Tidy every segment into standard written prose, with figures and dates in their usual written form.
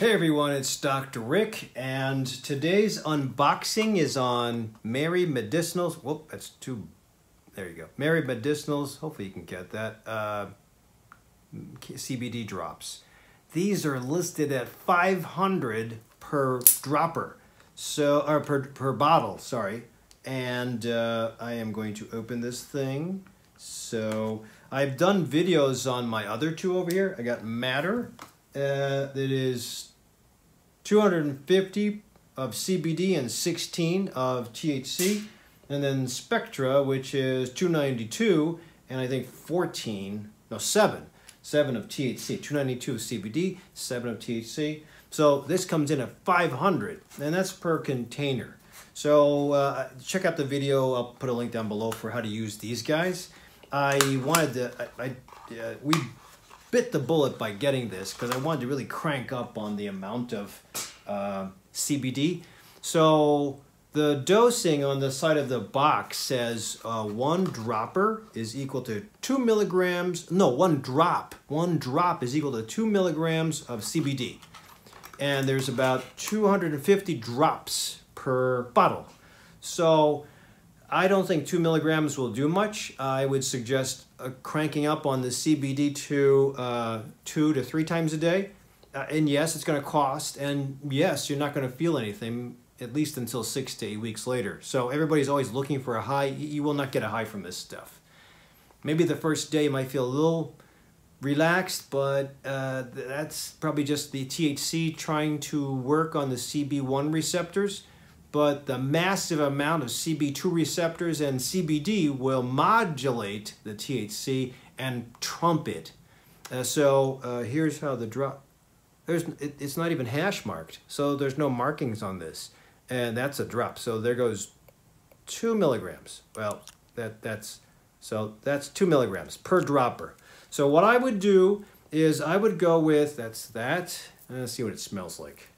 Hey everyone, it's Dr. Rick, and today's unboxing is on Mary Medicinals. Whoop, that's too. There you go. Mary Medicinals. Hopefully you can get that. CBD drops. These are listed at $500 per dropper, or per bottle. Sorry, and I am going to open this thing. So I've done videos on my other two over here. I got Matter. That is 250 of CBD and 16 of THC, and then Spectra, which is 292 and I think 7 of THC. 292 of CBD, 7 of THC. So this comes in at 500, and that's per container. So check out the video. I'll put a link down below for how to use these guys. We bit the bullet by getting this because I wanted to really crank up on the amount of CBD. So the dosing on the side of the box says one dropper is equal to 2 milligrams. No, one drop is equal to 2 milligrams of CBD. And there's about 250 drops per bottle. So I don't think 2 milligrams will do much. I would suggest cranking up on the CBD to 2 to 3 times a day. And yes, it's going to cost. And yes, you're not going to feel anything, at least until 6 to 8 weeks later. So everybody's always looking for a high. You will not get a high from this stuff. Maybe the first day you might feel a little relaxed, but that's probably just the THC trying to work on the CB1 receptors. But the massive amount of CB2 receptors and CBD will modulate the THC and trump it. Here's how the drop. It's not even hash marked, so there's no markings on this, and that's a drop. So there goes 2 milligrams. Well, that's 2 milligrams per dropper. So what I would do is I would go with that. Let's see what it smells like.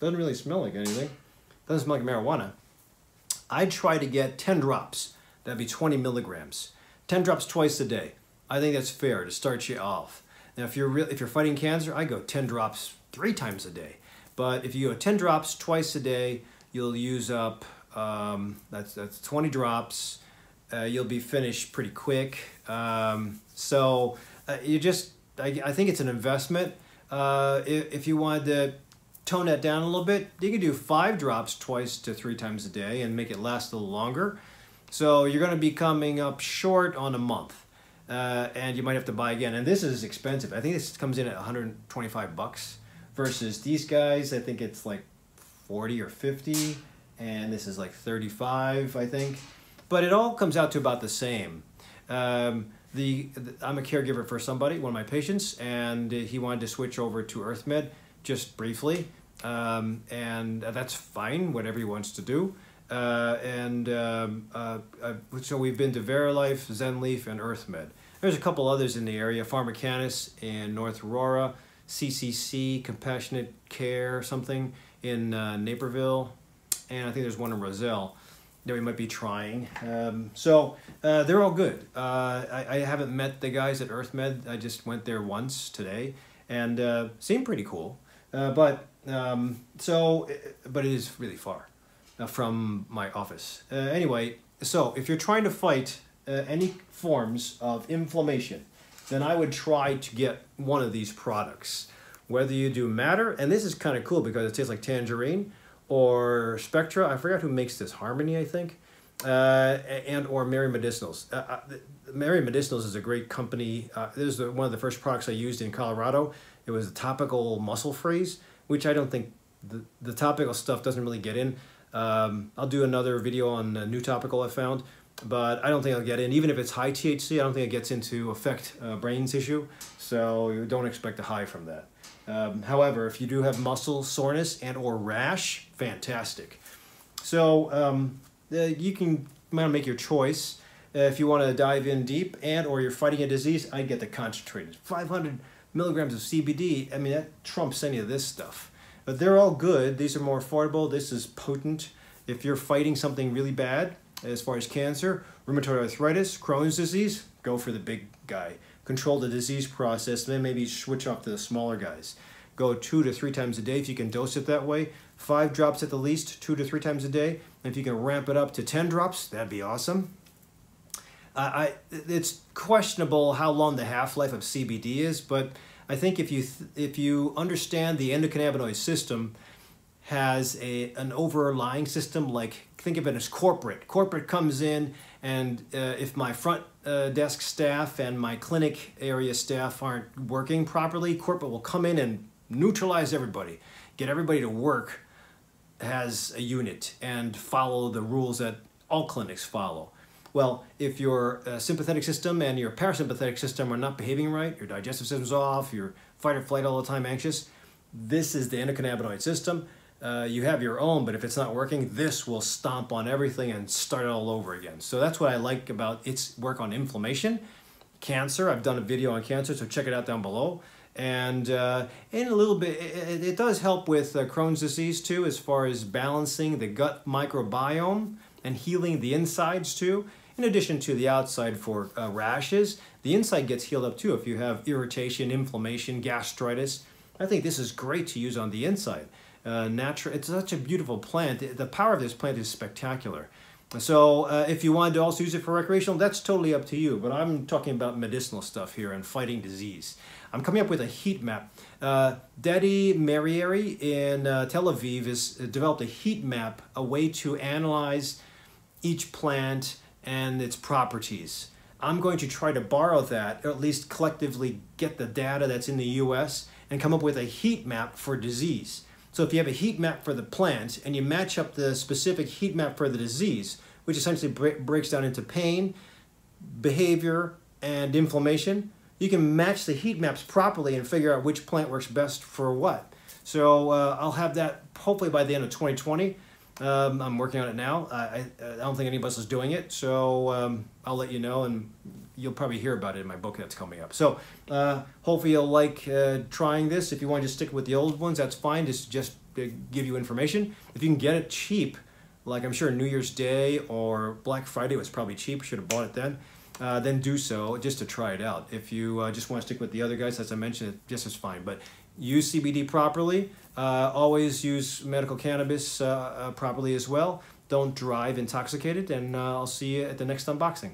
Doesn't really smell like anything. Doesn't smell like marijuana. I'd try to get 10 drops. That'd be 20 milligrams. 10 drops twice a day. I think that's fair to start you off. Now, if you're fighting cancer, I go 10 drops 3 times a day. But if you go 10 drops twice a day, you'll use up that's 20 drops. You'll be finished pretty quick. I think it's an investment. If you wanted to tone that down a little bit, you can do 5 drops twice to 3 times a day and make it last a little longer. So you're going to be coming up short on a month, and you might have to buy again. And this is expensive. I think this comes in at 125 bucks versus these guys. I think it's like 40 or 50, and this is like 35, I think. But it all comes out to about the same. I'm a caregiver for somebody, one of my patients, and he wanted to switch over to EarthMed just briefly, and that's fine, whatever he wants to do. So we've been to Verilife, ZenLeaf, and EarthMed. There's a couple others in the area, Pharmacanis in North Aurora, CCC, Compassionate Care, something in Naperville, and I think there's one in Roselle that we might be trying. They're all good. I haven't met the guys at EarthMed. I just went there once today, and seemed pretty cool. But it is really far from my office. Anyway, so if you're trying to fight any forms of inflammation, then I would try to get one of these products. Whether you do Matter, and this is kind of cool because it tastes like tangerine, or Spectra, I forgot who makes this, Harmony, I think, or Mary Medicinals. Mary Medicinals is a great company. This is one of the first products I used in Colorado. It was a topical muscle freeze, which I don't think the topical stuff doesn't really get in. I'll do another video on a new topical I found, but I don't think I'll get in. Even if it's high THC, I don't think it gets into affect brain tissue, so you don't expect a high from that. However, if you do have muscle soreness and or rash, fantastic. So you can make your choice. If you want to dive in deep and or you're fighting a disease, I'd get the concentrated. 500 milligrams of CBD, I mean, that trumps any of this stuff. But they're all good. These are more affordable. This is potent. If you're fighting something really bad, as far as cancer, rheumatoid arthritis, Crohn's disease, go for the big guy. control the disease process, and then maybe switch off to the smaller guys. Go 2 to 3 times a day if you can dose it that way. 5 drops at the least, 2 to 3 times a day. And if you can ramp it up to 10 drops, that'd be awesome. It's questionable how long the half-life of CBD is, but I think if you understand the endocannabinoid system has an overlying system, like think of it as corporate. Corporate comes in, and if my front desk staff and my clinic area staff aren't working properly, corporate will come in and neutralize everybody, get everybody to work as a unit and follow the rules that all clinics follow. Well, if your sympathetic system and your parasympathetic system are not behaving right, your digestive system's off, you're fight or flight all the time, anxious, this is the endocannabinoid system. You have your own, but if it's not working, this will stomp on everything and start it all over again. So that's what I like about its work on inflammation. Cancer, I've done a video on cancer, so check it out down below. And in a little bit, it does help with Crohn's disease too, as far as balancing the gut microbiome and healing the insides too. In addition to the outside for rashes, the inside gets healed up too if you have irritation, inflammation, gastritis. I think this is great to use on the inside. It's such a beautiful plant. The power of this plant is spectacular. So if you wanted to also use it for recreational, that's totally up to you. But I'm talking about medicinal stuff here and fighting disease. I'm coming up with a heat map. Dedi Merieri in Tel Aviv has developed a heat map, a way to analyze each plant and its properties. I'm going to try to borrow that, or at least collectively get the data that's in the US and come up with a heat map for disease. So if you have a heat map for the plant and you match up the specific heat map for the disease, which essentially breaks down into pain, behavior, and inflammation, you can match the heat maps properly and figure out which plant works best for what. So I'll have that hopefully by the end of 2020. I'm working on it now. I don't think anybody else is doing it, so I'll let you know, and you'll probably hear about it in my book that's coming up. So hopefully you'll like trying this. If you want to just stick with the old ones, that's fine. Just give you information. If you can get it cheap, like I'm sure New Year's Day or Black Friday was probably cheap, should have bought it then do so just to try it out. If you just want to stick with the other guys, as I mentioned, it just is fine. But use CBD properly. Always use medical cannabis properly as well. Don't drive intoxicated, and I'll see you at the next unboxing.